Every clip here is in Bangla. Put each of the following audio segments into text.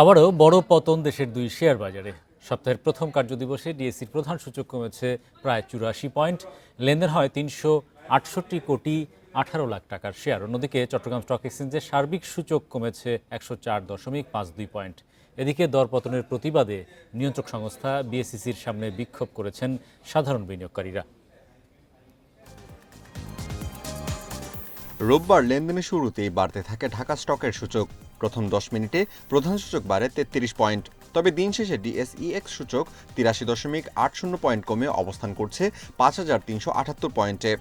আবারও বড় পতন দেশের দুই শেয়ার বাজারে। সপ্তাহের প্রথম কার্যদিবসে ডিএসসির প্রধান সূচক কমেছে প্রায় ৮৪ পয়েন্ট। লেনদেন হয় ৩৬৮ কোটি ১৮ লাখ টাকার শেয়ার। অন্যদিকে চট্টগ্রাম স্টক এক্সচেঞ্জের সার্বিক সূচক কমেছে ১০৪.৫২ পয়েন্ট। এদিকে দরপতনের প্রতিবাদে নিয়ন্ত্রক সংস্থা বিএসইসির সামনে বিক্ষোভ করেছেন সাধারণ বিনিয়োগকারীরা। রোববার লেনদেনের শুরুতেই বাড়তে থাকে ঢাকা স্টকের সূচক। প্রথম ১০ মিনিটে প্রধান সূচক বাড়ে ৩৩ পয়েন্ট। তবে দিন শেষে ডিএসইএক্স সূচক ৮৩.৮০ পয়েন্ট কমে অবস্থান করছে ৫,৩৭৮ পয়েন্টে।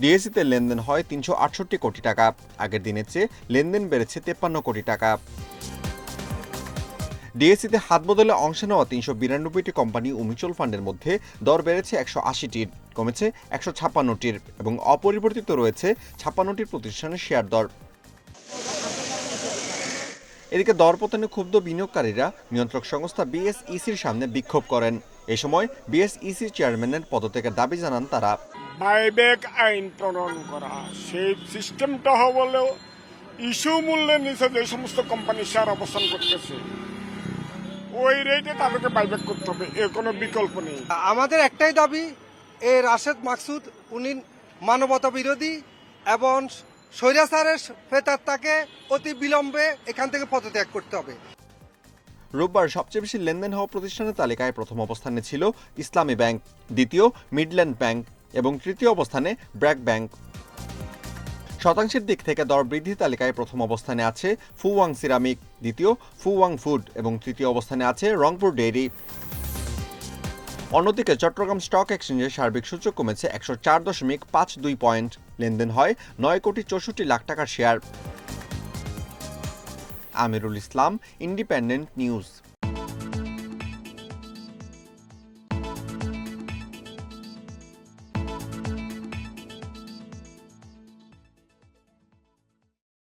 ডিএসইতে লেনদেন হয় ৩৬৮ কোটি টাকা। আগের দিনের চেয়ে লেনদেন বেড়েছে ৫৩ কোটি টাকা। ডিএসইতে হাত বদলে অংশ নেওয়া ৩৯২টি কোম্পানি ও মিউচুয়াল ফান্ডের মধ্যে দর বেড়েছে ১৮০টির, কমেছে ১৫৬টির এবং অপরিবর্তিত রয়েছে ৫৬টির প্রতিষ্ঠানের শেয়ার দর। এদিকে দরপতনে ক্ষুব্ধ বিনিয়োগকারীরা নিয়ন্ত্রক সংস্থা বিএসইসির সামনে বিক্ষোভ করেন। এ সময় বিএসইসি চেয়ারম্যানের পদত্যাগের দাবি জানান তারা। বাইব্যাক আইন প্রণয়ন করা, সেই সিস্টেমটা হলেও ইস্যু মূল্যের নিচে যে সমস্ত কোম্পানি শেয়ার অবস্থান করতেছে ওই রেটে তাদেরকে বাইব্যাক করতে হবে, এর কোনো বিকল্প নেই। আমাদের একটাই দাবি, রাশেদ মাকসুদ উনি মানবতা বিরোধী এবং স্বৈরাচারের প্রেতাত্মাকে অতি বিলম্বে এখান থেকে পদত্যাগ করতে হবে। রোববার সবচেয়ে বেশি লেনদেন হওয়া প্রতিষ্ঠানের তালিকায় প্রথম অবস্থানে ছিল ইসলামী ব্যাংক, দ্বিতীয় মিডল্যান্ড ব্যাংক এবং তৃতীয় অবস্থানে ব্র্যাক ব্যাংক। শতাংশের দিক থেকে দর বৃদ্ধি তালিকায় প্রথম অবস্থানে আছে ফুওয়াং সিরামিক, দ্বিতীয় ফুওয়াং ফুড এবং তৃতীয় অবস্থানে আছে রংপুর ডেইরি। অন্যদিকে চট্টগ্রাম স্টক এক্সচেঞ্জের সার্বিক সূচক কমেছে ১০৪.৫২ পয়েন্ট। লেনদেন হয় ৯,৬৪,০০,০০০ টাকার share. Amirul Islam, independent news.